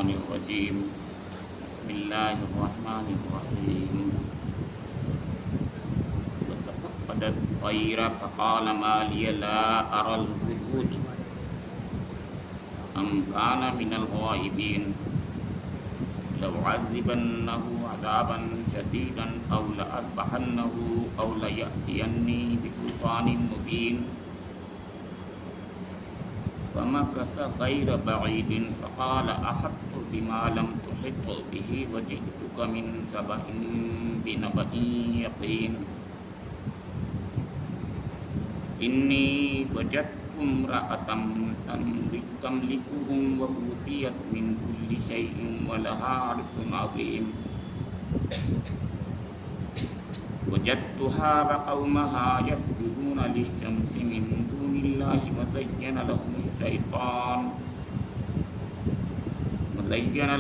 الشیطان الرجیم بسم اللہ الرحمن الرحیم وتفقد الطير فقال ما لي لا أرى الهدهد أم كان من الغائبين لأعذبنه عذابا شديدا أو لأذبحنه أو ليأتيني بسلطان مبين فمكث غير بعيد فقال أحطت بما لم تحط به وجئتك من سبأ بنبأ يقين إني وجدت امرأة تملكهم وأوتيت من كل شيء ولها عرش عظيم وجدتها وقومها يسجدون للشمس من دون الله وزين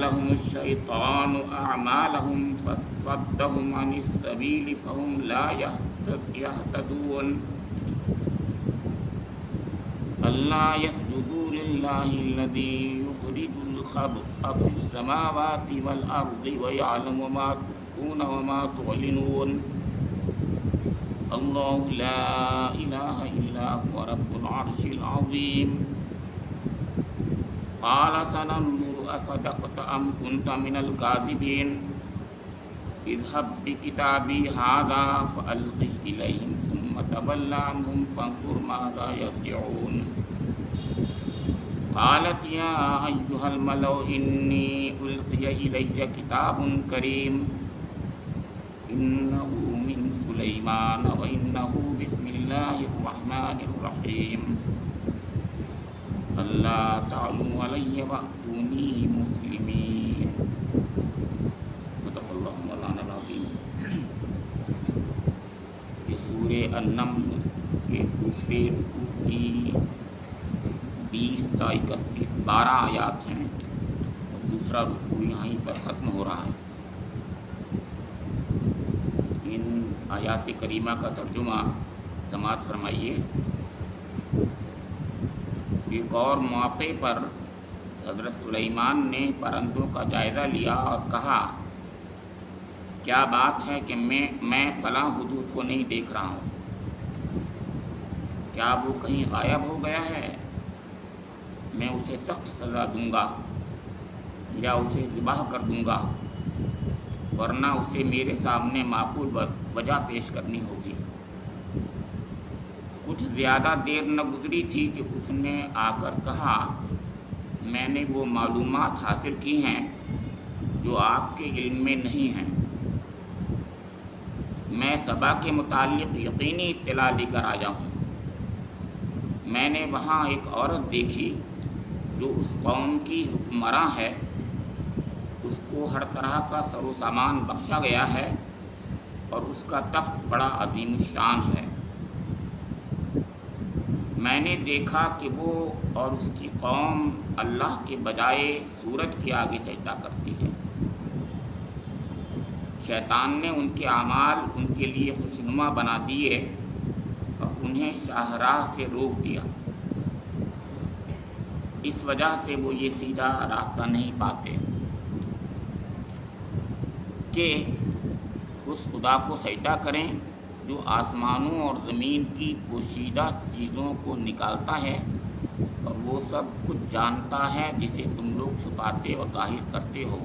لهم الشيطان أعمالهم فصدهم عن السبيل فهم لا يهتدون ألا يسجدوا لله الذي يخرج الخبء في السماوات والأرض ويعلم ما تخفون وما تعلنون الله لا إله إلا هو رب العرش العظيم قال سننظر أصدقت أم كنت من الكاذبين اذهب بكتابي هذا فألقه إليهم ثم تول عنهم فانظر ماذا يرجعون قالت يا أيها الملأ إني ألقي إلي كتاب كريم إنه من سليمان وإنه بسم الله الرحمن الرحيم ألا تعلوا علي وأتوني مسلمين صدق اللہ مولانا العظیم۔ یہ سورہ النمل کے دوسرے رکوع کی 20 تا 31 12 آیات ہیں اور دوسرا رکوع یہیں پر ختم ہو رہا ہے۔ ان آیات کریمہ کا ترجمہ سماعت فرمائیے۔ ایک اور موقع پر حضرت سلیمان نے پرندوں کا جائزہ لیا اور کہا کیا بات ہے کہ میں فلاں حدود کو نہیں دیکھ رہا ہوں، کیا وہ کہیں غائب ہو گیا ہے؟ میں اسے سخت سزا دوں گا یا اسے ذبح کر دوں گا، ورنہ اسے میرے سامنے معقول وجہ پیش کرنی ہوگی۔ کچھ زیادہ دیر نہ گزری تھی کہ اس نے آ کر کہا میں نے وہ معلومات حاصل کی ہیں جو آپ کے علم میں نہیں ہیں۔ میں سبا کے متعلق یقینی اطلاع لے کر آیا ہوں۔ میں نے وہاں ایک عورت دیکھی جو اس قوم کی حکمراں ہے، اس کو ہر طرح کا سر و سامان بخشا گیا ہے اور اس کا تخت بڑا عظیم الشان ہے۔ میں نے دیکھا کہ وہ اور اس کی قوم اللہ کے بجائے سورج کے آگے سجدہ کرتی ہے۔ شیطان نے ان کے اعمال ان کے لیے خوشنما بنا دیے اور انہیں شاہراہ سے روک دیا، اس وجہ سے وہ یہ سیدھا راستہ نہیں پاتے کہ اس خدا کو سجدہ کریں جو آسمانوں اور زمین کی پوشیدہ چیزوں کو نکالتا ہے اور وہ سب کچھ جانتا ہے جسے تم لوگ چھپاتے اور ظاہر کرتے ہو۔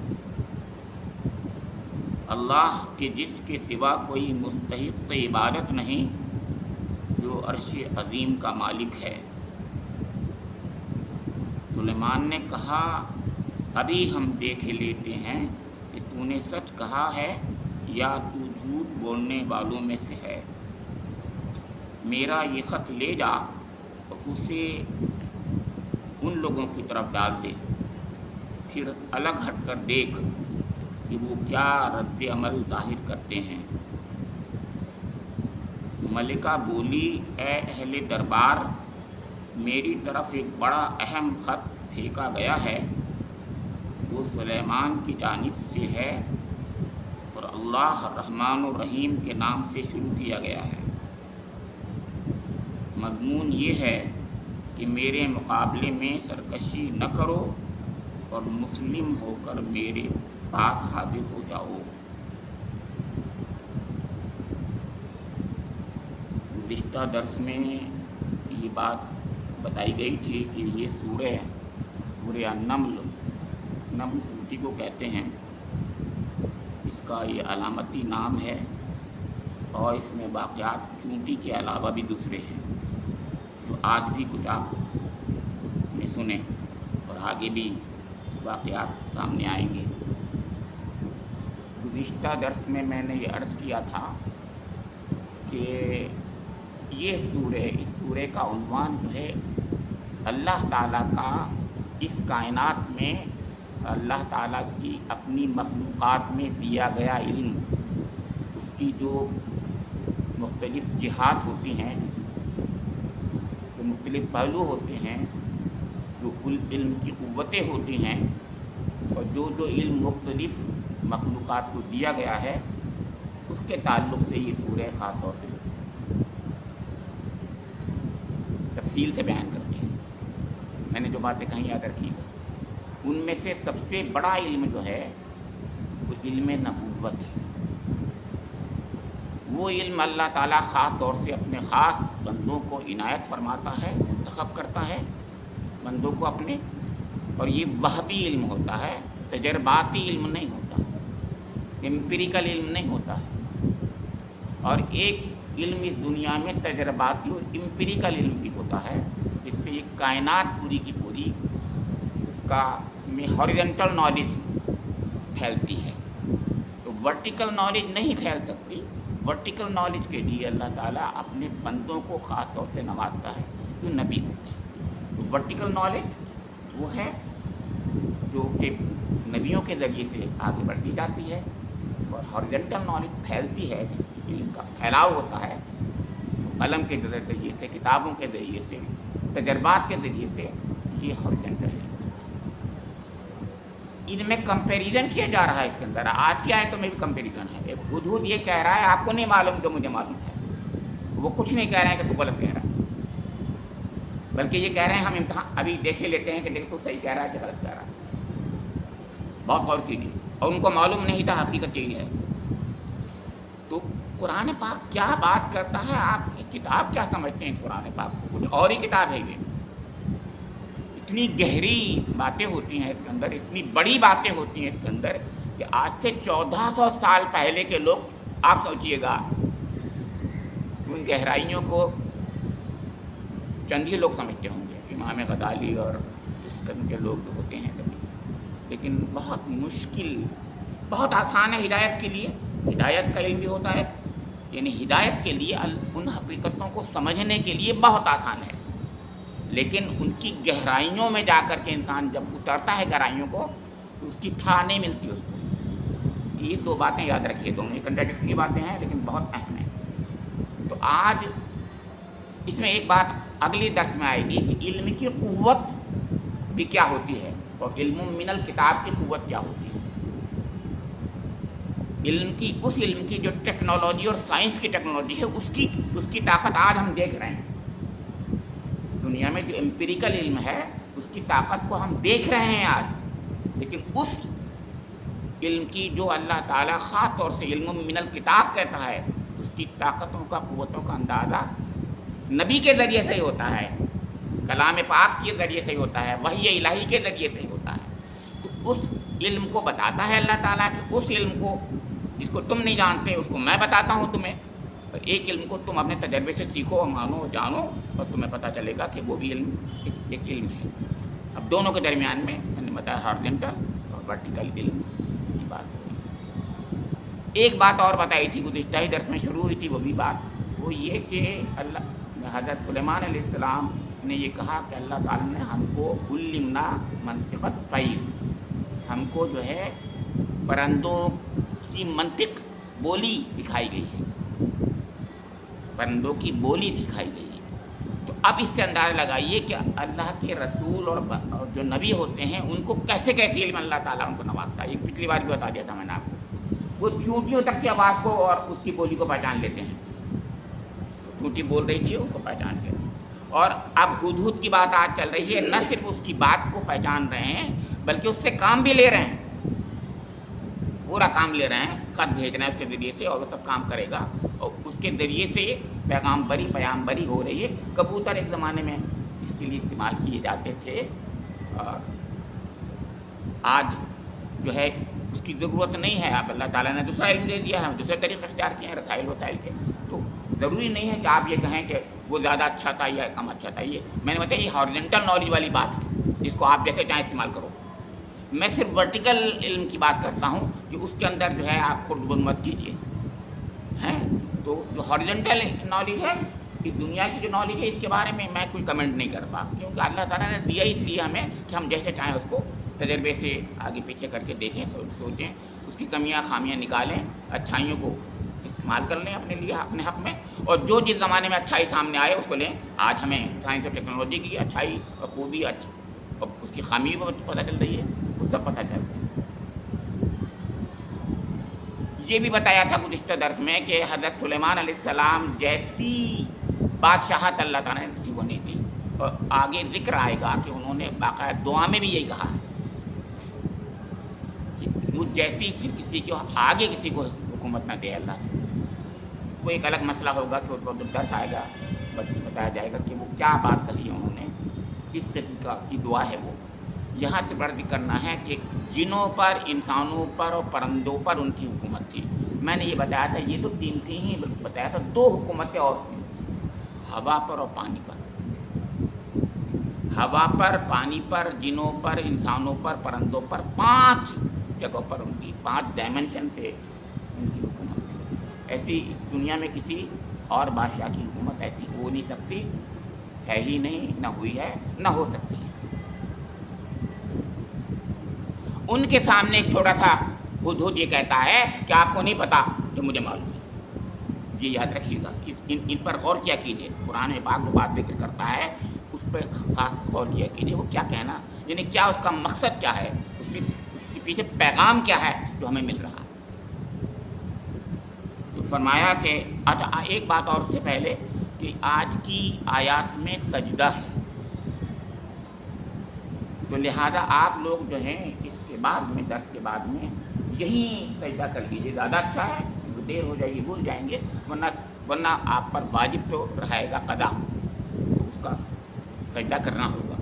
اللہ کے جس کے سوا کوئی مستحق عبادت نہیں، جو عرش عظیم کا مالک ہے۔ سلیمان نے کہا ابھی ہم دیکھ لیتے ہیں کہ تو نے سچ کہا ہے یا تو جھوٹ بولنے والوں میں سے ہے۔ میرا یہ خط لے جا اور اسے ان لوگوں کی طرف ڈال دے، پھر الگ ہٹ کر دیکھ کہ وہ کیا رد عمل ظاہر کرتے ہیں۔ ملکہ بولی اے اہل دربار، میری طرف ایک بڑا اہم خط پھینکا گیا ہے، وہ سلیمان کی جانب سے ہے اور اللہ الرحمن الرحیم کے نام سے شروع کیا گیا ہے۔ مضمون یہ ہے کہ میرے مقابلے میں سرکشی نہ کرو اور مسلم ہو کر میرے پاس حاضر ہو جاؤ۔ گزشتہ درس میں یہ بات بتائی گئی تھی کہ یہ سورہ النمل، نمل چونٹی کو کہتے ہیں، اس کا یہ علامتی نام ہے، اور اس میں واقعات چونٹی کے علاوہ بھی دوسرے ہیں جو آج بھی کچھ آپ نے سنے، اور آگے بھی واقعات سامنے آئیں گے۔ گزشتہ درس میں نے یہ عرض کیا تھا کہ یہ اس سورہ کا عنوان جو ہے اللہ تعالیٰ کا اس کائنات میں، اللہ تعالیٰ کی اپنی مخلوقات میں دیا گیا علم، اس کی جو مختلف جہات ہوتی ہیں، جو مختلف پہلو ہوتے ہیں، جو علم کی قوتیں ہوتی ہیں، اور جو علم مختلف مخلوقات کو دیا گیا ہے، اس کے تعلق سے یہ سورہ خاص طور سے تفصیل سے بیان کرتے ہیں۔ میں نے جو باتیں کہیں یاد رکھی، ان میں سے سب سے بڑا علم جو ہے وہ علم نبوت ہے۔ وہ علم اللہ تعالیٰ خاص طور سے اپنے خاص بندوں کو عنایت فرماتا ہے، منتخب کرتا ہے بندوں کو اپنے، اور یہ وہبی علم ہوتا ہے، تجرباتی علم نہیں ہوتا، امپیریکل علم نہیں ہوتا ہے۔ اور ایک علم اس دنیا میں تجرباتی اور امپیریکل علم بھی ہوتا ہے، جس سے یہ کائنات پوری کی پوری اس میں ہاریزونٹل نالج پھیلتی ہے۔ تو ورٹیکل نالج نہیں پھیل سکتی۔ ورٹیکل نالج کے لیے اللہ تعالیٰ اپنے بندوں کو خاص طور سے نوازتا ہے جو نبی ہوتے ہیں۔ تو ورٹیکل نالج وہ ہے جو کہ نبیوں کے ذریعے سے آگے بڑھتی جاتی ہے، اور ہاریزونٹل نالج پھیلتی ہے، جس علم کا پھیلاؤ ہوتا ہے قلم کے ذریعے سے، کتابوں کے ذریعے سے، تجربات کے ذریعے سے، یہ ہاریزونٹل علم۔ ان میں کمپیریزن کیا جا رہا ہے، اس کے اندر آج کی آیتوں میں بھی کمپیریزن ہے۔ حدود یہ کہہ رہا ہے آپ کو نہیں معلوم جو مجھے معلوم ہے، وہ کچھ نہیں کہہ رہے ہیں کہ تو غلط کہہ رہا ہے، بلکہ یہ کہہ رہے ہیں ہم امتحان ابھی دیکھے لیتے ہیں کہ دیکھ تو صحیح کہہ رہا ہے کہ غلط کہہ رہا ہے، بہت غور کیجیے۔ اور ان کو معلوم نہیں تھا، حقیقت یہی ہے۔ تو قرآن پاک کیا بات کرتا ہے، آپ کی کتاب کیا سمجھتے ہیں قرآن پاک کو؟ کچھ اور ہی کتاب ہے یہ۔ اتنی گہری باتیں ہوتی ہیں اس کے اندر، اتنی بڑی باتیں ہوتی ہیں اس کے اندر کہ آج سے 1400 سال پہلے کے لوگ، آپ سوچئے گا، ان گہرائیوں کو چند ہی لوگ سمجھتے ہوں گے، امام غزالی اور اس قسم کے لوگ جو ہوتے ہیں کبھی، لیکن بہت مشکل، بہت آسان ہے ہدایت کے لیے۔ ہدایت کا علم بھی ہوتا ہے، یعنی ہدایت کے لیے ان حقیقتوں کو سمجھنے کے لیے بہت آسان ہے، لیکن ان کی گہرائیوں میں جا کر کے انسان جب اترتا ہے گہرائیوں کو، تو اس کی تھا نہیں ملتی اس کو۔ یہ دو باتیں یاد رکھیے، دونوں کنٹراڈکٹری باتیں ہیں لیکن بہت اہم ہیں۔ تو آج اس میں ایک بات اگلی درس میں آئے گی کہ علم کی قوت بھی کیا ہوتی ہے، اور علم من الکتاب کی قوت کیا ہوتی ہے۔ اس علم کی جو ٹیکنالوجی اور سائنس کی ٹیکنالوجی ہے، اس کی طاقت آج ہم دیکھ رہے ہیں۔ دنیا میں جو امپیریکل علم ہے، اس کی طاقت کو ہم دیکھ رہے ہیں آج، لیکن اس علم کی جو اللہ تعالیٰ خاص طور سے علم من الکتاب کہتا ہے، اس کی طاقتوں کا، قوتوں کا اندازہ نبی کے ذریعے سے ہی ہوتا ہے، کلام پاک کے ذریعے سے ہی ہوتا ہے، وحی الہی کے ذریعے سے ہی ہوتا ہے۔ تو اس علم کو بتاتا ہے اللہ تعالیٰ کہ اس علم کو جس کو تم نہیں جانتے، اس کو میں بتاتا ہوں تمہیں، اور ایک علم کو تم اپنے تجربے سے سیکھو، مانو، جانو، اور تمہیں پتہ چلے گا کہ وہ بھی علم ایک علم ہے۔ اب دونوں کے درمیان میں نے بتایا ہارزنٹل اور ورٹیکل علم کی بات ہوئی۔ ایک بات اور بتائی تھی، گزشتہ ہی درس میں شروع ہوئی تھی، وہ بھی بات وہ یہ کہ حضرت سلیمان علیہ السلام نے یہ کہا کہ اللہ تعالیٰ نے ہم کو علمنا منطق الطیر، ہم کو جو ہے پرندوں کی منطق، بولی سکھائی گئی ہے، پرندوں کی بولی سکھائی گئی ہے۔ تو اب اس سے اندازہ لگائیے کہ اللہ کے رسول اور جو نبی ہوتے ہیں، ان کو کیسے کیسے علم اللہ تعالیٰ ان کو نوازتا ہے۔ یہ پچھلی بار بھی بتا دیا تھا میں نے آپ کو، وہ چونٹیوں تک کی آواز کو اور اس کی بولی کو پہچان لیتے ہیں، چونٹی بول رہی تھی اس کو پہچان کے، اور اب ہدہد کی بات آج چل رہی ہے، نہ صرف اس کی بات کو پہچان رہے ہیں بلکہ اس سے کام بھی لے رہے ہیں، پورا کام لے رہے ہیں، خط بھیج رہے ہیں اس کے ذریعے سے، اور وہ سب کام کرے گا، اور اس کے ذریعے سے پیغام بری ہو رہی ہے۔ کبوتر ایک زمانے میں اس کے لیے استعمال کیے جاتے تھے، اور آج جو ہے اس کی ضرورت نہیں ہے۔ اب اللہ تعالیٰ نے دوسرا علم دے دیا ہے، دوسرے طریقے اختیار کیے ہیں رسائل وسائل کے، تو ضروری نہیں ہے کہ آپ یہ کہیں کہ وہ زیادہ اچھا تھا یا کم اچھا تھا۔ یہ میں نے بتایا، یہ ہارزنٹل نالج والی بات ہے، جس کو آپ جیسے چاہیں استعمال کرو۔ میں صرف ورٹیکل علم کی بات کرتا ہوں کہ اس کے اندر جو ہے آپ خود بند مت کیجیے ہیں۔ تو جو ہارزنٹل نالج ہے، اس دنیا کی جو نالج ہے، اس کے بارے میں کوئی کمنٹ نہیں کرتا، کیونکہ اللہ تعالیٰ نے دیا اس لیے ہمیں کہ ہم جیسے چاہیں اس کو تجربے سے آگے پیچھے کر کے دیکھیں، سوچیں، اس کی کمیاں خامیاں نکالیں، اچھائیوں کو استعمال کر لیں اپنے لیے، اپنے حق میں، اور جو جس زمانے میں اچھائی سامنے آئے اس کو لیں۔ آج ہمیں سائنس اور ٹیکنالوجی کی اچھائی اور خوبی اور اس کی خامی بھی پتہ چل رہی ہے، وہ سب پتہ چل رہا ہے۔ یہ بھی بتایا تھا گزشتہ درس میں کہ حضرت سلیمان علیہ السلام جیسی بادشاہت اللہ تعالیٰ نے کسی کو نہیں دی، اور آگے ذکر آئے گا کہ انہوں نے باقاعدہ دعا میں بھی یہی کہا ہے کہ مجھ جیسی کسی کو آگے کسی کو حکومت نہ دے اللہ۔ کوئی ایک الگ مسئلہ ہوگا کہ اس کو درس آئے گا، بتایا جائے گا کہ وہ کیا بات کہی ہے انہوں نے، کس قسم کی دعا ہے وہ۔ یہاں سے بڑھ کرنا ہے کہ جنوں پر، انسانوں پر اور پرندوں پر ان کی حکومت تھی۔ میں نے یہ بتایا تھا، یہ تو تین تھی ہی، بتایا تھا دو حکومتیں اور تھیں، ہوا پر اور پانی پر۔ ہوا پر، پانی پر، جنوں پر، انسانوں پر، پرندوں پر، 5 جگہوں پر ان کی 5 ڈائمنشن سے ان کی حکومت تھی۔ ایسی دنیا میں کسی اور بادشاہ کی حکومت ایسی ہو نہیں سکتی، ہے ہی نہیں، نہ ہوئی ہے، نہ ہو سکتی ہے۔ ان کے سامنے ایک چھوٹا سا ہدہد یہ کہتا ہے کہ آپ کو نہیں پتا جو مجھے معلوم ہے۔ یہ یاد رکھیے گا، ان پر غور کیا کیجیے۔ قرآن پاک جو بات ذکر کرتا ہے اس پہ خاص غور کیا کیجیے، وہ کیا کہنا، یعنی کیا اس کا مقصد کیا ہے، اس کے پیچھے پیغام کیا ہے جو ہمیں مل رہا ہے۔ تو فرمایا کہ اچھا، ایک بات اور سے پہلے کہ آج کی آیات میں سجدہ ہے، تو لہذا آپ لوگ جو ہیں اس کے بعد میں، درس کے بعد میں یہیں سجدہ کر لیجیے، زیادہ اچھا ہے۔ دیر ہو جائے گی، بھول جائیں گے، ورنہ آپ پر واجب تو رہے گا قضا، تو اس کا سجدہ کرنا ہوگا،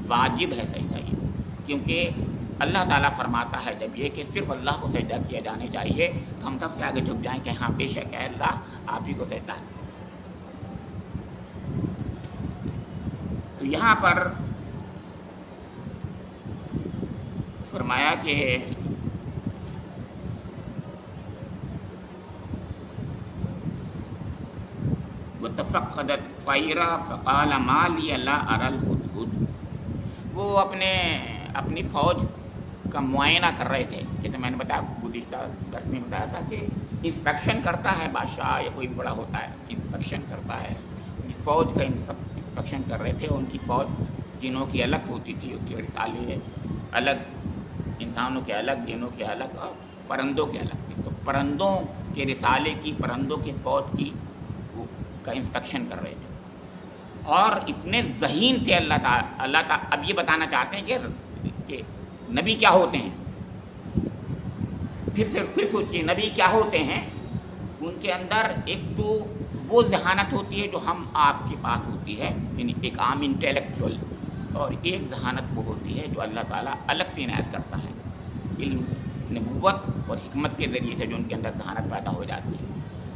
واجب ہے سجدہ یہ، کیونکہ اللہ تعالیٰ فرماتا ہے جب یہ کہ صرف اللہ کو سجدہ کیا جانے چاہیے، تو ہم سب سے آگے جھک جائیں کہ ہاں بے شک ہے اللہ، آپ ہی کو سجدہ ہے۔ تو یہاں پر فرمایا کہ وَتَفَقَّدَ الطَّيْرَ فَقَالَ مَا لِيَ لَا أَرَى الْهُدْهُدَ، وہ اپنی فوج کا معائنہ کر رہے تھے، جیسے میں نے بتایا گزشتہ درس میں بتایا تھا کہ انسپیکشن کرتا ہے بادشاہ یا کوئی بھی بڑا ہوتا ہے، انسپیکشن کرتا ہے، فوج کا انسپیکشن کر رہے تھے۔ ان کی فوج جنوں کی الگ ہوتی تھی، اس کی رسالے الگ، انسانوں کے الگ، جنوں کے الگ، اور پرندوں کے الگ تھے۔ تو پرندوں کے رسالے کی، پرندوں کی فوج کی کا انسپیکشن کر رہے تھے، اور اتنے ذہین تھے اللہ تعالیٰ۔ اب یہ بتانا چاہتے ہیں کہ نبی کیا ہوتے ہیں، پھر سوچیے نبی کیا ہوتے ہیں۔ ان کے اندر ایک تو وہ ذہانت ہوتی ہے جو ہم آپ کے پاس ہوتی ہے، یعنی ایک عام انٹیلیکچوئل، اور ایک ذہانت وہ ہوتی ہے جو اللہ تعالیٰ الگ سے عنایت کرتا ہے، علم، نبوت اور حکمت کے ذریعے سے جو ان کے اندر ذہانت پیدا ہو جاتی ہے۔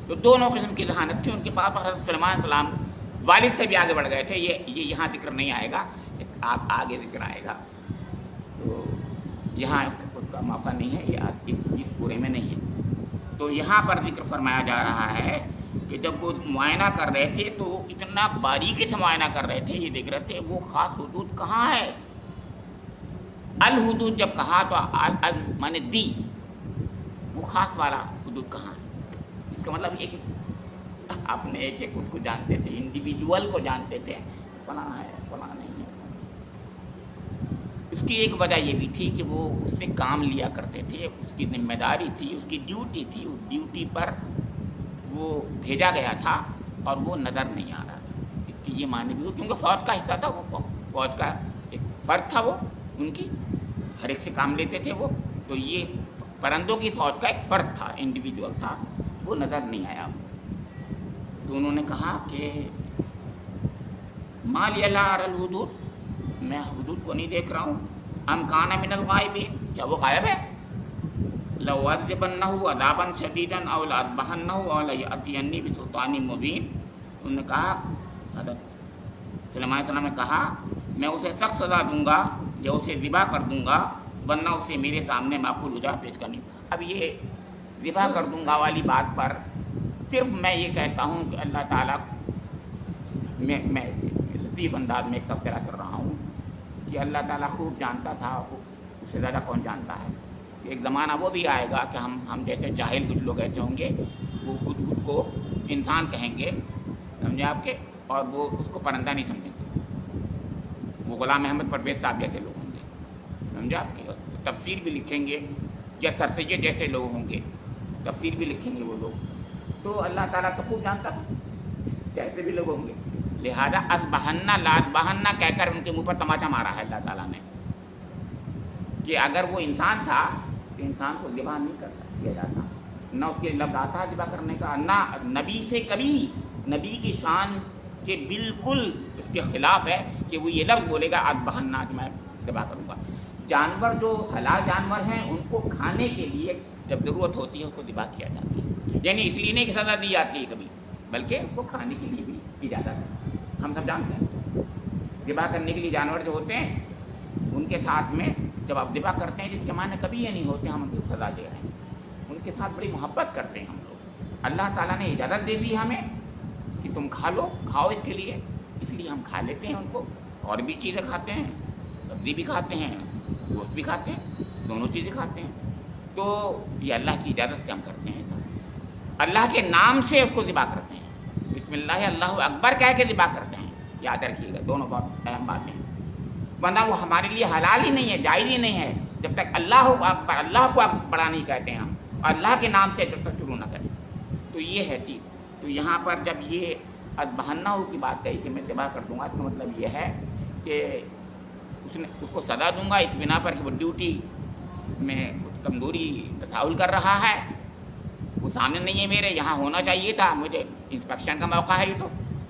تو دونوں قسم کی ذہانت تھی ان کے پاس، اور حضرت سلیمان علیہ السلام والد سے بھی آگے بڑھ گئے تھے۔ یہ یہاں ذکر نہیں آئے گا، آپ آگے ذکر آئے گا، تو یہاں اس کا موقع نہیں ہے، یہ اس سورے میں نہیں ہے۔ تو یہاں پر ذکر فرمایا جا رہا ہے کہ جب وہ معائنہ کر رہے تھے تو اتنا باریکی سے معائنہ کر رہے تھے، یہ دیکھ رہے تھے وہ خاص حدود کہاں ہے۔ الحدود جب کہا تو مانے دی، وہ خاص والا حدود کہاں ہے۔ اس کا مطلب یہ کہ اپنے ایک اس کو جانتے تھے، انڈیویجول کو جانتے تھے، فلاں ہے فلاں نہیں ہے۔ اس کی ایک وجہ یہ بھی تھی کہ وہ اس سے کام لیا کرتے تھے، اس کی ذمہ داری تھی، اس کی ڈیوٹی تھی، اس ڈیوٹی پر وہ بھیجا گیا تھا اور وہ نظر نہیں آ رہا تھا۔ اس کی یہ معنی بھی ہو، کیونکہ فوج کا حصہ تھا، وہ فوج کا ایک فرد تھا، وہ ان کی ہر ایک سے کام لیتے تھے وہ. تو یہ پرندوں کی فوج کا ایک فرد تھا, انڈیویجول تھا, وہ نظر نہیں آیا. تو انہوں نے کہا کہ ما لی لا اری الحدود, میں حدود کو نہیں دیکھ رہا ہوں. ام کان من الغائبین, کیا وہ غائب ہے؟ لأعذبنہ عذابا شدیدا او لأذبحنہ او لیأتینی بسلطان مبین. انہوں نے کہا, حضرت سلیمان علیہ السلام نے کہا, میں اسے سخت سزا دوں گا یا اسے ذبح کر دوں گا, ورنہ اسے میرے سامنے معقول وجہ پیش کرنی. اب یہ ذبح کر دوں گا والی بات پر صرف میں یہ کہتا ہوں کہ اللہ تعالیٰ, میں لطیف انداز میں ایک تبصرہ کر رہا ہوں کہ اللہ تعالیٰ خوب جانتا تھا, اس سے زیادہ کون جانتا ہے. ایک زمانہ وہ بھی آئے گا کہ ہم جیسے جاہل کچھ لوگ ایسے ہوں گے, وہ خود کو انسان کہیں گے, سمجھے آپ کے, اور وہ اس کو پرندہ نہیں سمجھیں گے. وہ غلام احمد پرویز صاحب جیسے لوگ ہوں گے, سمجھے آپ کے, تفسیر بھی لکھیں گے, یا سر سید جیسے لوگ ہوں گے, تفسیر بھی لکھیں گے وہ لوگ. تو اللہ تعالیٰ تو خوب جانتا تھا کیسے بھی لوگ ہوں گے. لہذا اذبحنہ لاذبحنہ کہہ کر ان کے منہ پر تماچا مارا ہے اللہ تعالیٰ نے, کہ اگر وہ انسان تھا تو انسان کو ذبح نہیں کیا جاتا, نہ اس کے لفظ آتا ذبح کرنے کا, نہ نبی سے کبھی, نبی کی شان کے بالکل اس کے خلاف ہے کہ وہ یہ لفظ بولے گا اذبحنہ, کہ میں ذبح کروں گا. جانور جو حلال جانور ہیں ان کو کھانے کے لیے جب ضرورت ہوتی ہے اس کو ذبح کیا جاتا ہے. یعنی اس لیے نہیں کہ سزا دی جاتی ہے کبھی, بلکہ اس کو کھانے کے لیے بھی اجازت ہے. ہم سب جانتے ہیں ذبح کرنے کے لیے جانور جو ہوتے ہیں ان کے ساتھ میں جب آپ ذبح کرتے ہیں, جس کے معنی کبھی یہ نہیں ہوتے ہم ان کو سزا دے رہے ہیں, ان کے ساتھ بڑی محبت کرتے ہیں ہم لوگ. اللہ تعالیٰ نے اجازت دے دی ہمیں کہ تم کھا لو, کھاؤ اس کے لیے, اس لیے ہم کھا لیتے ہیں ان کو. اور بھی چیزیں کھاتے ہیں, سبزی بھی کھاتے ہیں, گوشت بھی کھاتے ہیں, دونوں چیزیں کھاتے ہیں. تو یہ اللہ کی اجازت سے ہم کرتے ہیں ایسا. اللہ کے نام سے اس کو ذبح کرتے ہیں, بسم اللہ اللہ اکبر کہہ کے ذبح کرتے ہیں. یاد رکھیے گا, دونوں بہت اہم باتیں ہیں, ورنہ وہ ہمارے لیے حلال ہی نہیں ہے, جائز ہی نہیں ہے جب تک اللہ اکبر, اللہ کو بڑا نہیں کہتے ہیں ہم, اور اللہ کے نام سے جب تک شروع نہ کریں. تو یہ ہے چیز. تو یہاں پر جب یہ اذبحنہ کی بات کہی کہ میں ذبح کر دوں گا, اس کا مطلب یہ ہے کہ اس کو سزا دوں گا اس بنا پر کہ وہ ڈیوٹی میں کمزوری تساہل کر رہا ہے, وہ سامنے نہیں ہے میرے, یہاں ہونا چاہیے تھا, مجھے انسپیکشن کا موقع ہے یہ تو,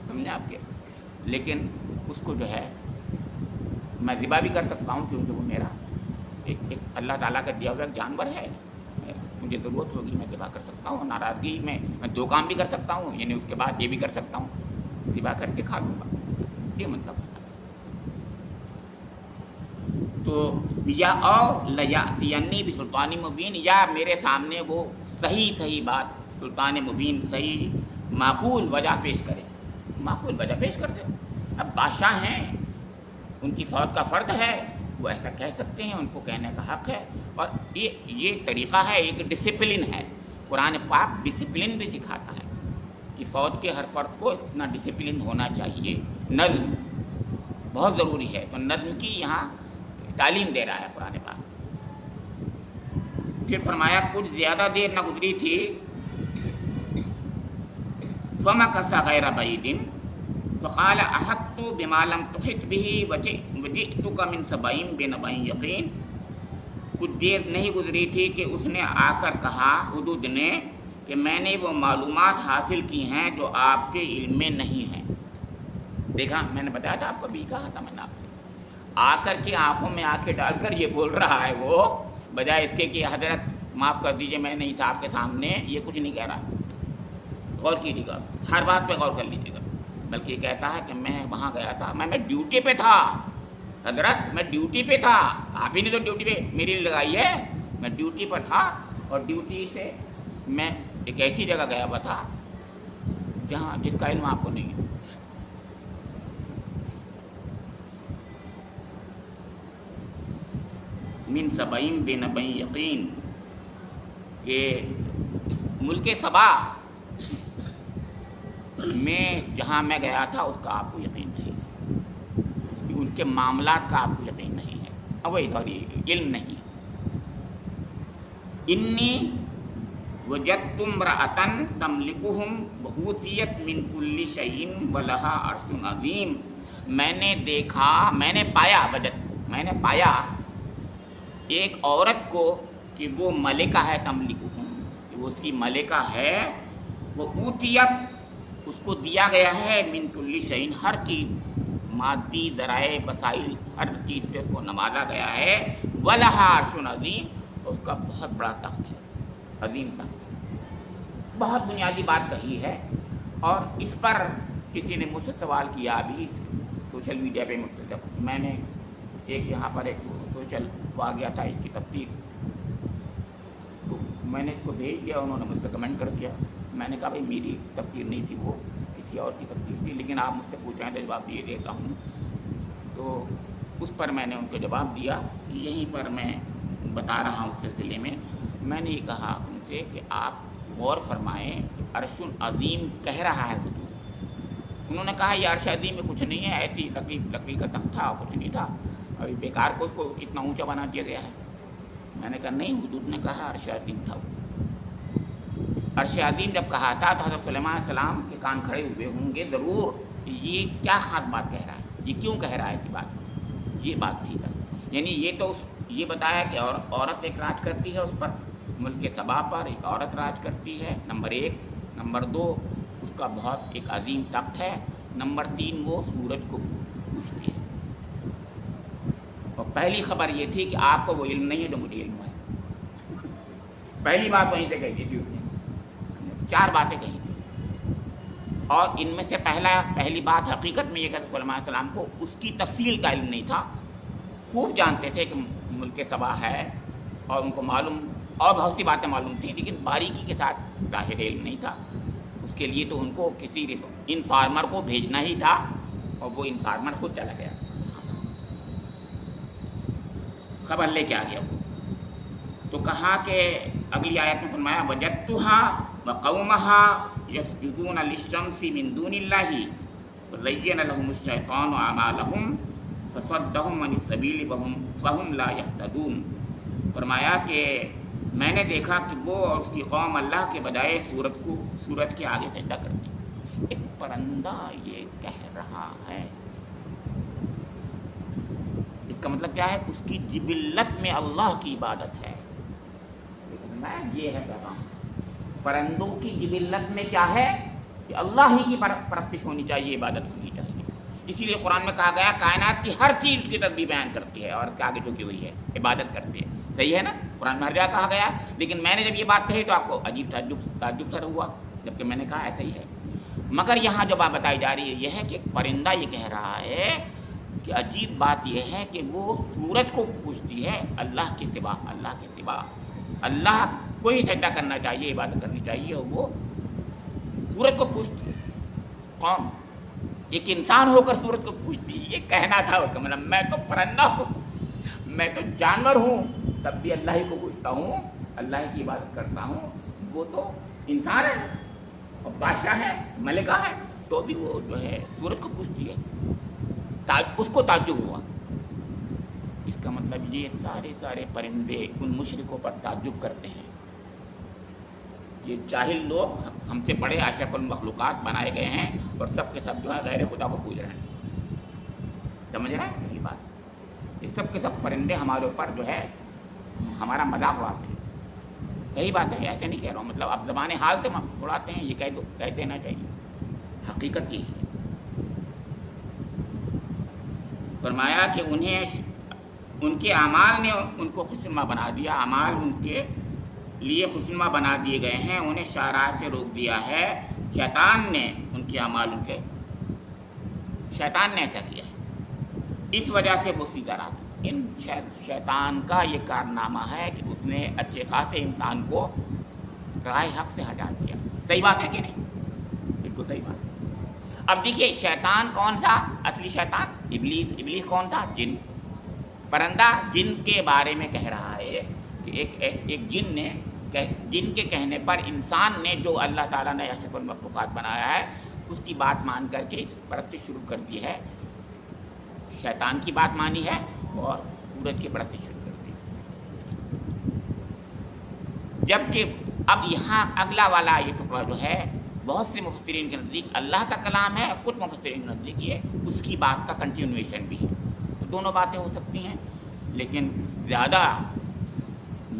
سمجھے آپ کے. لیکن اس کو جو ہے میں ذبح بھی کر سکتا ہوں, کیونکہ وہ میرا ایک اللہ تعالیٰ کا دیا ہوا ایک جانور ہے, مجھے ضرورت ہوگی میں ذبح کر سکتا ہوں. ناراضگی میں دو کام بھی کر سکتا ہوں, یعنی اس کے بعد یہ بھی کر سکتا ہوں, ذبح کر کے کھا لوں گا, یہ مطلب. تو یا او لیاتینی بسلطان مبین, یا میرے سامنے وہ صحیح بات, سلطان مبین, صحیح معقول وجہ پیش کرے, معقول وجہ پیش کر دے. اب بادشاہ ہیں, ان کی فوج کا فرد ہے, وہ ایسا کہہ سکتے ہیں, ان کو کہنے کا حق ہے. اور یہ طریقہ ہے, ایک ڈسپلن ہے. قرآن پاک ڈسپلن بھی سکھاتا ہے کہ فوج کے ہر فرد کو اتنا ڈسپلن ہونا چاہیے, نظم بہت ضروری ہے. تو نظم کی یہاں تعلیم دے رہا ہے قرآن پاک. پھر فرمایا کچھ زیادہ دیر نہ گزری تھی, فمکث غیر بعید فقال احطت بما لم تحط به وجئتک من سبأ بنبأ یقین. کچھ دیر نہیں گزری تھی کہ اس نے آ کر کہا, حدود نے, کہ میں نے وہ معلومات حاصل کی ہیں جو آپ کے علم میں نہیں ہیں. دیکھا, میں نے بتایا تھا آپ کو, بھی کہا تھا میں نے آپ سے, آ کر کے آنکھوں میں آنکھیں ڈال کر یہ بول رہا ہے وہ, بجائے اس کے کہ حضرت معاف کر دیجئے میں نہیں تھا آپ کے سامنے, یہ کچھ نہیں کہہ رہا. غور کیجیے گا, ہر بات پہ غور کر لیجیے گا. بلکہ یہ کہتا ہے کہ میں وہاں گیا تھا, میں ڈیوٹی پہ تھا حضرت, میں ڈیوٹی پہ تھا, آپ ہی نے تو ڈیوٹی پہ میری لگائی ہے, میں ڈیوٹی پر تھا. اور ڈیوٹی سے میں ایک ایسی جگہ گیا ہوا تھا جہاں جس کا علم آپ کو نہیں ہے. من سبأ بنبأ یقین, کہ ملک سبا میں جہاں میں گیا تھا اس کا آپ کو یقین نہیں ہے, ان کے معاملات کا آپ کو یقین نہیں ہے, علم نہیں ہے. انی وجدت امرأۃ تملکہم وأوتیت من کل شیء ولہا عرش عظیم. میں نے دیکھا, میں نے پایا ایک عورت کو کہ وہ ملکہ ہے، تملکہم، کہ وہ اس کی ملکہ ہے، وہ اوتیت، اس کو دیا گیا ہے من کل شیء، ہر چیز، مادی ذرائع وسائل ہر چیز سے اس کو نوازا گیا ہے، وَلَہَا عَرْشٌ عَظِیمٌ، اس کا بہت بڑا تخت ہے، عظیم تخت۔ بہت بنیادی بات کہی ہے، اور اس پر کسی نے مجھ سے سوال کیا ابھی سوشل میڈیا پہ مجھ سے، جب میں نے ایک یہاں پر ایک سوشل وہ آ گیا تھا اس کی تفسیر، تو میں نے اس کو بھیج دیا، انہوں نے مجھ پہ کمنٹ کر دیا، میں نے کہا بھائی میری تفسیر نہیں تھی، وہ کسی اور کی تفسیر تھی، لیکن آپ مجھ سے پوچھ رہے ہیں تو جواب دیے دیتا ہوں۔ تو اس پر میں نے ان کو جواب دیا، یہیں پر میں بتا رہا ہوں اس سلسلے میں نے یہ کہا ان سے کہ آپ غور فرمائیں کہ عرش عظیم کہہ رہا ہے حضور، انہوں نے کہا یہ عرش عظیم میں کچھ نہیں ہے، ایسی لکڑی کا تخت تھا، کچھ نہیں تھا، ابھی بیکار کو اس کو اتنا اونچا بنا دیا گیا ہے۔ میں نے کہا نہیں، حضور نے کہا عرش عظیم تھا۔ عرش عظیم جب کہا تھا تو حضرت سلیمان علیہ السلام کے کان کھڑے ہوئے ہوں گے ضرور، یہ کیا خاص بات کہہ رہا ہے، یہ کیوں کہہ رہا ہے ایسی بات، یہ بات تھی سر، یعنی یہ تو یہ بتایا کہ عورت ایک راج کرتی ہے اس پر، ملک سبا پر ایک عورت راج کرتی ہے، نمبر 1، نمبر 2 اس کا بہت ایک عظیم تخت ہے، نمبر 3 وہ سورج کو پوچھتی ہے۔ اور پہلی خبر یہ تھی کہ آپ کو وہ علم نہیں ہے جو مجھے علم ہے، پہلی بات وہیں سے کہی تھی، 4 باتیں کہی تھی، اور ان میں سے پہلی بات حقیقت میں یہ کہ سلیمان علیہ السلام کو اس کی تفصیل کا علم نہیں تھا، خوب جانتے تھے کہ ملک سبا ہے، اور ان کو معلوم اور بہت سی باتیں معلوم تھیں، لیکن باریکی کے ساتھ ظاہر علم نہیں تھا، اس کے لیے تو ان کو کسی انفارمر کو بھیجنا ہی تھا، اور وہ انفارمر خود چلا گیا، خبر لے کے آ گیا وہ۔ تو کہا کہ اگلی آیت میں فرمایا وَجَدتُّهَا وَقَوْمَهَا يَسْجُدُونَ لِلشَّمْسِ مِن دُونِ اللَّهِ وَزَيَّنَ لَهُمُ الشَّيْطَانُ أَعْمَالَهُمْ فَصَدَّهُمْ عَنِ السَّبِيلِ فَهُمْ لَا يَهْتَدُونَ۔ فرمایا کہ میں نے دیکھا کہ وہ اور اس کی قوم اللہ کے بجائے سورج کے آگے سجدہ کرتی ہیں۔ ایک پرندہ یہ کہہ رہا ہے، اس کا مطلب کیا ہے، اس کی جبلت میں اللہ کی عبادت ہے، یہ ہے پیغام۔ پرندوں کی جبلت میں کیا ہے کہ اللہ ہی کی پرستش ہونی چاہیے، عبادت ہونی چاہیے، اسی لیے قرآن میں کہا گیا کائنات کی ہر چیز کی تسبیح بیان کرتی ہے اور اس کے آگے جھکی ہوئی ہے، عبادت کرتی ہے، صحیح ہے نا، قرآن میں ہر جگہ کہا گیا۔ لیکن میں نے جب یہ بات کہی تو آپ کو عجیب تعجب سر ہوا، جبکہ میں نے کہا ایسا ہی ہے، مگر یہاں جو بات بتائی جا رہی ہے یہ ہے کہ ایک پرندہ یہ کہہ رہا ہے کہ عجیب بات یہ ہے کہ وہ سورج کو پوچھتی ہے اللہ کے سوا، اللہ کے سوا، اللہ کو ہی سجدہ کرنا چاہیے، عبادت کرنی چاہیے، اور وہ سورج کو پوچھتی ہے۔ قوم ایک انسان ہو کر سورج کو پوچھتی ہے، یہ کہنا تھا اس کا مطلب میں تو پرندہ ہوں، میں تو جانور ہوں، تب بھی اللہ ہی کو پوچھتا ہوں، اللہ کی عبادت کرتا ہوں، وہ تو انسان ہے اور بادشاہ ہے، ملکہ ہے، تو بھی وہ جو ہے سورج کو پوچھتی ہے۔ اس کو تعجب ہوا، اس کا مطلب یہ سارے پرندے ان مشرکوں پر تعجب کرتے ہیں، یہ جاہل لوگ ہم سے بڑے اشرف المخلوقات بنائے گئے ہیں اور سب کے سب جو ہے غیر خدا کو پوج رہے ہیں، سمجھ رہے ہیں یہ بات، یہ سب کے سب پرندے ہمارے اوپر جو ہے ہمارا مذاق اڑاتے ہیں، صحیح بات ہے، ایسے نہیں کہہ رہا ہوں، مطلب اب زبان حال سے اڑاتے ہیں، یہ کہہ دینا چاہیے، حقیقت یہی ہے۔ فرمایا کہ ان کے اعمال نے ان کو خوشنما بنا دیا، اعمال ان کے لیے خوشنما بنا دیے گئے ہیں، انہیں شاہراہ سے روک دیا ہے، شیطان نے ان کے اعمال شیطان نے ایسا کیا ہے، اس وجہ سے وہ سیدھا راہ، شیطان کا یہ کارنامہ ہے کہ اس نے اچھے خاصے انسان کو راہ حق سے ہٹا دیا، صحیح بات ہے کہ نہیں، بالکل صحیح بات ہے۔ اب دیکھیے شیطان کون سا، اصلی شیطان ابلیس کون تھا، جن، پرندہ جن کے بارے میں کہہ رہا ہے کہ ایک جن کے کہنے پر انسان نے جو اللہ تعالیٰ نے اشرف المخلوقات بنایا ہے اس کی بات مان کر کے اس پرستش شروع کر دی ہے، شیطان کی بات مانی ہے اور سورج کی پرستش شروع کر دی، جبکہ اب یہاں اگلا والا یہ ٹکڑا جو ہے بہت سے مفسرین کے نزدیک اللہ کا کلام ہے، کچھ مفسرین کے نزدیک یہ اس کی بات کا کنٹینویشن بھی ہے، تو دونوں باتیں ہو سکتی ہیں، لیکن زیادہ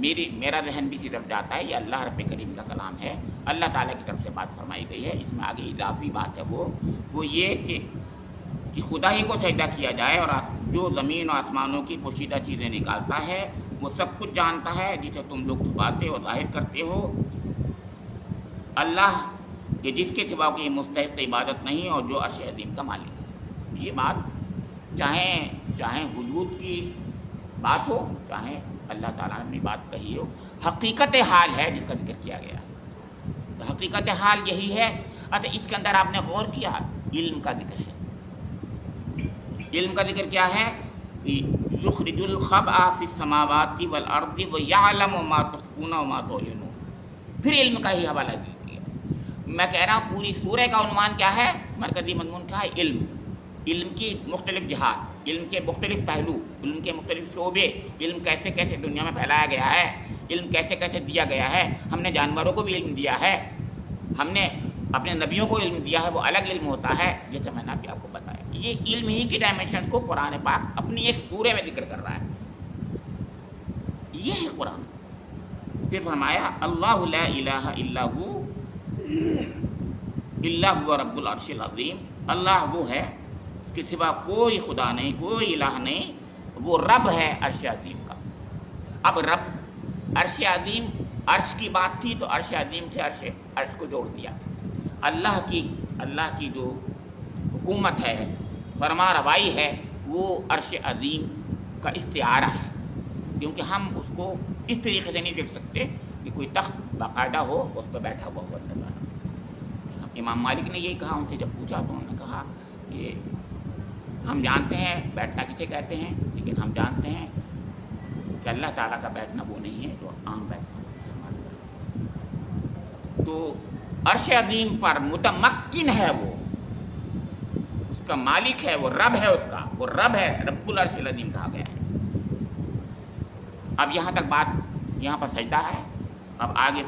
میرا ذہن بھی اسی طرف جاتا ہے یہ اللہ رب کریم کا کلام ہے، اللہ تعالیٰ کی طرف سے بات فرمائی گئی ہے۔ اس میں آگے اضافی بات ہے وہ یہ کہ خدا ہی کو سجدہ کیا جائے، اور جو زمین و آسمانوں کی پوشیدہ چیزیں نکالتا ہے وہ سب کچھ جانتا ہے، جسے تم لوگ چھپاتے اور ظاہر کرتے ہو۔ اللہ کہ جس کے سوا کی مستحق عبادت نہیں، اور جو عرش عظیم کا مالک ہے۔ یہ بات چاہے حدود کی بات ہو، چاہے اللہ تعالیٰ نے بات کہی ہو، حقیقت حال ہے جس کا ذکر کیا گیا۔ تو حقیقت حال یہی ہے۔ اچھا، اس کے اندر آپ نے غور کیا، علم کا ذکر ہے۔ علم کا ذکر کیا ہے؟ یخرج الخبء فی السماوات والارض ویعلم ما تخفون وما تعلنون۔ پھر علم کا ہی حوالہ دیا۔ میں کہہ رہا ہوں پوری سورہ کا عنوان کیا ہے، مرکزی مضمون کیا ہے؟ علم۔ علم کی مختلف جہات، علم کے مختلف پہلو، علم کے مختلف شعبے، علم کیسے کیسے دنیا میں پھیلایا گیا ہے، علم کیسے کیسے دیا گیا ہے۔ ہم نے جانوروں کو بھی علم دیا ہے، ہم نے اپنے نبیوں کو علم دیا ہے، وہ الگ علم ہوتا ہے، جیسے میں نے ابھی آپ کو بتایا۔ یہ علم ہی کی ڈائمینشن کو قرآن پاک اپنی ایک سورہ میں ذکر کر رہا ہے۔ یہ ہے قرآن۔ پھر فرمایا اللہ لا الہ الا هو رب العرش العظیم۔ اللہ وہ ہے، اس کے سوا کوئی خدا نہیں، کوئی الہ نہیں، وہ رب ہے عرش عظیم کا۔ اب رب عرش عظیم، عرش کی بات تھی تو عرش عظیم سے عرش کو جوڑ دیا۔ اللہ کی جو حکومت ہے، فرما روائی ہے، وہ عرش عظیم کا استعارہ ہے، کیونکہ ہم اس کو اس طریقے سے نہیں دیکھ سکتے کہ کوئی تخت باقاعدہ ہو اس پہ بیٹھا ہوا ہو اللہ تعالیٰ۔ امام مالک نے یہی کہا، ان سے جب پوچھا تو انہوں نے کہا کہ ہم جانتے ہیں بیٹھنا کسے کہتے ہیں، لیکن ہم جانتے ہیں کہ اللہ تعالیٰ کا بیٹھنا وہ نہیں ہے جو عام بیٹھنا ہے۔ تو عرش عظیم پر متمکن ہے، وہ اس کا مالک ہے، وہ رب ہے، اس کا وہ رب ہے، رب العرش العظیم کہا گیا ہے۔ اب یہاں تک بات، یہاں پر سجدہ ہے۔ اب آگے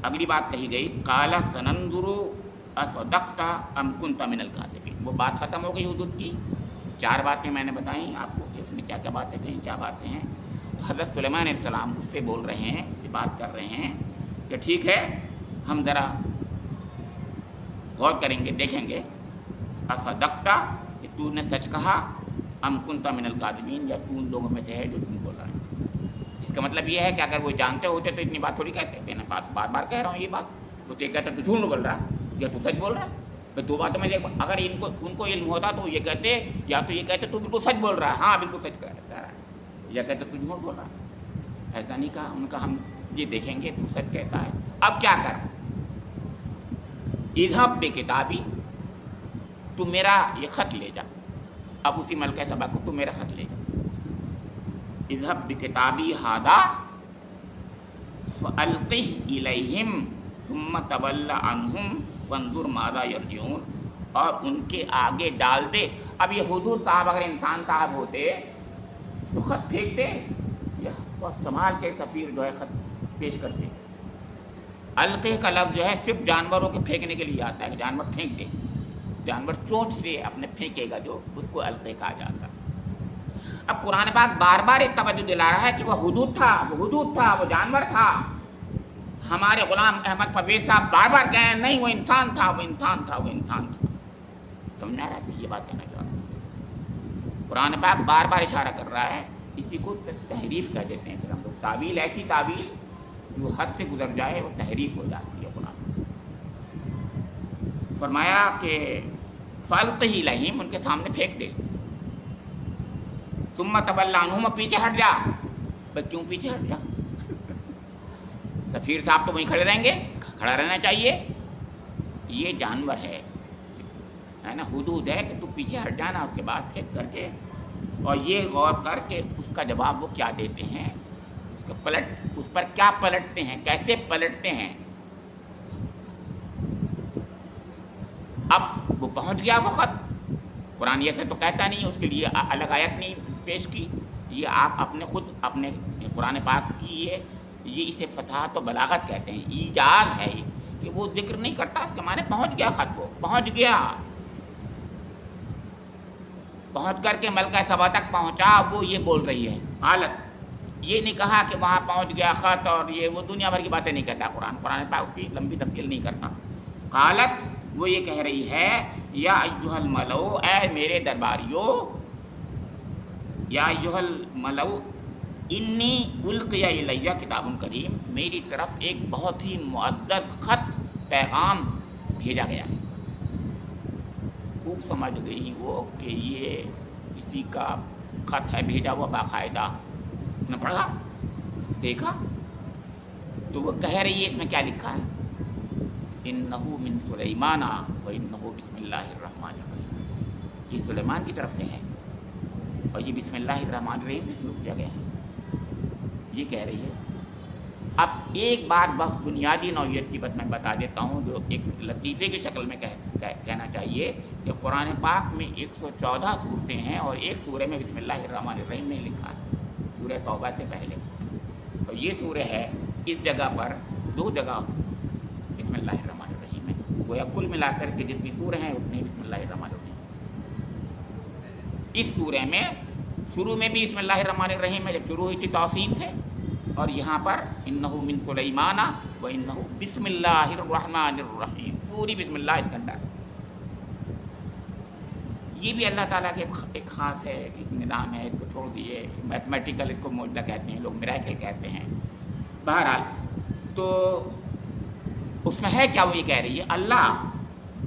اگلی بات کہی گئی، قال سننظر اصدقت ام کنت من الکاذبین۔ وہ بات ختم ہو گئی حدود کی۔ 4 باتیں میں نے بتائیں آپ کو کہ اس میں کیا کیا باتیں کہیں، کیا باتیں ہیں۔ حضرت سلیمان علیہ السلام اس سے بول رہے ہیں، اس سے بات کر رہے ہیں کہ ٹھیک ہے، ہم ذرا غور کریں گے، دیکھیں گے، اصدقت کہ تو نے سچ کہا، ام کنت من الکاذبین، یا تو ان لوگوں میں سے ہے جو تم بول رہے ہیں۔ اس کا مطلب یہ ہے کہ اگر وہ جانتے ہوتے تو اتنی بات تھوڑی کہتے، میں نے بار بار کہہ رہا ہوں یہ بات، تو یہ کہتا تو جھوٹ بول رہا یا تو سچ بول رہا ہے۔ 2 باتوں میں اگر ان کو علم ہوتا تو یہ کہتے، یا تو یہ کہتے تو بالکل سچ بول رہا ہے، ہاں بالکل سچ کہہ رہا ہے، یا کہتے تو جھوٹ بول رہا ہے۔ ایسا نہیں کہا، ان کا ہم یہ دیکھیں گے تو سچ کہتا ہے۔ اب کیا کر، اذهب بکتابی، تو میرا یہ خط لے جا۔ اب اسی ملکہ سبا کو تو میرا خط لے جا۔ اذهب بکتابی ھذا فالقہ الیہم ثم تول عنہم وانظر ماذا یرجعون، اور ان کے آگے ڈال دے۔ اب یہ حضور صاحب اگر انسان صاحب ہوتے تو خط پھینکتے یا بہت سنبھال کے سفیر جو ہے خط پیش کرتے۔ القے کا لفظ جو ہے صرف جانوروں کے پھینکنے کے لیے آتا ہے کہ جانور پھینک دے، جانور چوٹ سے اپنے پھینکے گا جو، اس کو القے کہا جاتا ہے۔ اب قرآن پاک بار بار ایک توجہ دلا رہا ہے کہ وہ حدود تھا، وہ جانور تھا۔ ہمارے غلام احمد پرویز صاحب بار بار کہیں نہیں وہ انسان تھا، سمجھا رہا ہے کہ یہ بات کہنا چاہ رہا ہے۔ قرآن پاک بار بار اشارہ کر رہا ہے، اسی کو تحریف کہہ دیتے ہیں۔ پھر ہم لوگ تعویل، ایسی تعویل جو حد سے گزر جائے وہ تحریف ہو جاتی ہے۔ قرآن فرمایا کہ فالقہ الیہم، ان کے سامنے پھینک دے، ثم تول عنہم، پیچھے ہٹ جا۔ بھائی کیوں پیچھے ہٹ جا؟ سفیر صاحب تو وہیں کھڑے رہیں گے، کھڑا رہنا چاہیے۔ یہ جانور ہے نا، حدود ہے کہ تو پیچھے ہٹ جانا اس کے بعد پھینک کر کے، اور یہ غور کر کے اس کا جواب وہ کیا دیتے ہیں، اس پر کیا پلٹتے ہیں، کیسے پلٹتے ہیں۔ اب وہ پہنچ گیا وہ خط، قرآن یہ سے تو کہتا نہیں، اس کے لیے الگ آیت نہیں پیش کی۔ یہ آپ اپنے قرآن پاک کی یہ اسے فصاحت و بلاغت کہتے ہیں، ایجاز ہے یہ، کہ وہ ذکر نہیں کرتا، اس کے معنی پہنچ گیا خط، وہ پہنچ گیا، پہنچ کر کے ملکہ سبا تک پہنچا، وہ یہ بول رہی ہے حالت یہ نہیں کہا کہ وہاں پہنچ گیا خط اور یہ وہ دنیا بھر کی باتیں نہیں کہتا قرآن پاک اس کی لمبی تفصیل نہیں کرتا. قالت وہ یہ کہہ رہی ہے یا ایھا الملؤ اے میرے درباریو، یا ایھا الملؤ انی القی الی کتاب کریم، میری طرف ایک بہت ہی معزز خط پیغام بھیجا گیا ہے. خوب سمجھ گئی وہ کہ یہ کسی کا خط ہے بھیجا ہوا باقاعدہ. نے پڑھا دیکھا تو وہ کہہ رہی ہے اس میں کیا لکھا ہے، انہ من سلیمان و انہ بسم اللہ الرحمن الرحیم، یہ سلیمان کی طرف سے ہے اور یہ بسم اللہ الرحمن الرحیم سے شروع کیا گیا ہے. یہ کہہ رہی ہے. اب ایک بات بہت بنیادی نوعیت کی بس میں بتا دیتا ہوں جو ایک لطیفے کی شکل میں کہنا چاہیے کہ قرآن پاک میں 114 صورتیں ہیں اور ایک سورہ میں بسم اللہ الرحمن الرحیم نہیں لکھا ہے، سورہ توبہ سے پہلے. اور یہ سورہ ہے اس جگہ پر 2 جگہ بسم اللہ الرحمن الرحیم ہے. گویا کل ملا کر کے جتنی سورہ ہیں اتنے بسم اللہ الرحمن الرحیم. اس سورہ میں شروع میں بھی بسم اللہ الرحمن الرحیم ہے، جب شروع ہوئی تھی توسین سے، اور یہاں پر انہ من سلیمان و انہ بسم اللہ الرحمن الرحیم، پوری بسم اللہ اس کے اندر. یہ بھی اللہ تعالیٰ کے ایک خاص ہے، ایک نظام ہے. اس کو چھوڑ دیجیے، میتھمیٹیکل اس کو معجزہ کہتے ہیں لوگ، میراکل کہتے ہیں. بہرحال تو اس میں ہے کیا، وہ یہ کہہ رہی ہے اللہ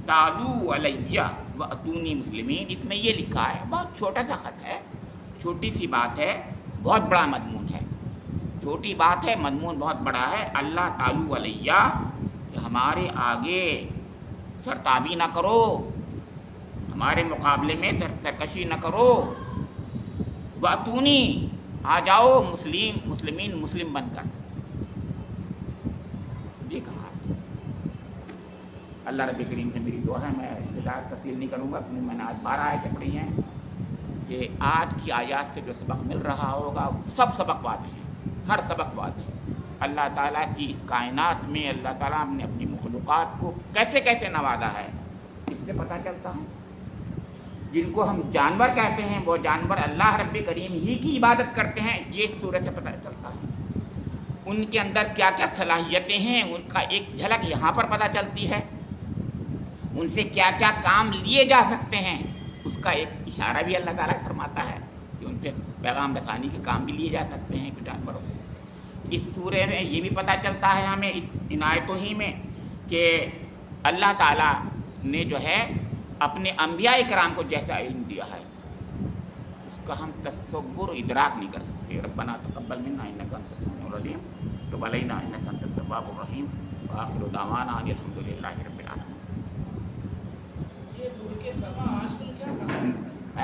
تعالو علیہ واتونی مسلمین. اس میں یہ لکھا ہے، بہت چھوٹا سا خط ہے، چھوٹی سی بات ہے، بہت بڑا مضمون ہے. چھوٹی بات ہے، مضمون بہت بڑا ہے. اللہ تعالو علیہ، کہ ہمارے آگے سرتابی نہ کرو، ہمارے مقابلے میں سرکشی نہ کرو. واتونی، آ جاؤ مسلمین مسلم بن کر. یہ کہا اللہ رب کریم سے میری دعا ہے. میں فلحال تفصیل نہیں کروں گا کیونکہ میں نے آج 12 آیتیں پڑھی ہیں. کہ آج کی آیات سے جو سبق مل رہا ہوگا سب سبق واضح ہیں، ہر سبق واضح ہے. اللہ تعالیٰ کی اس کائنات میں اللہ تعالیٰ نے اپنی مخلوقات کو کیسے کیسے نوازا ہے، اس سے پتہ چلتا ہے. جن کو ہم جانور کہتے ہیں وہ جانور اللہ رب کریم ہی کی عبادت کرتے ہیں، یہ اس سورہ سے پتہ چلتا ہے. ان کے اندر کیا کیا صلاحیتیں ہیں ان کا ایک جھلک یہاں پر پتہ چلتی ہے. ان سے کیا کیا کام لیے جا سکتے ہیں اس کا ایک اشارہ بھی اللہ تعالیٰ فرماتا ہے کہ ان سے پیغام رسانی کے کام بھی لیے جا سکتے ہیں کچھ جانوروں سے. اس سورہ میں یہ بھی پتہ چلتا ہے ہمیں ان آیتوں ہی میں کہ اللہ تعالیٰ نے جو ہے اپنے انبیاء کرام کو جیسا علم دیا ہے اس کا ہم تصور ادراک نہیں کر سکتے. ربنا تقبل منا انک انت السمیع العلیم وتب علینا انک انت التواب الرحیم وآخر دعوانا ان الحمد للہ رب العالمین. یہ ملک سما آج کل کیا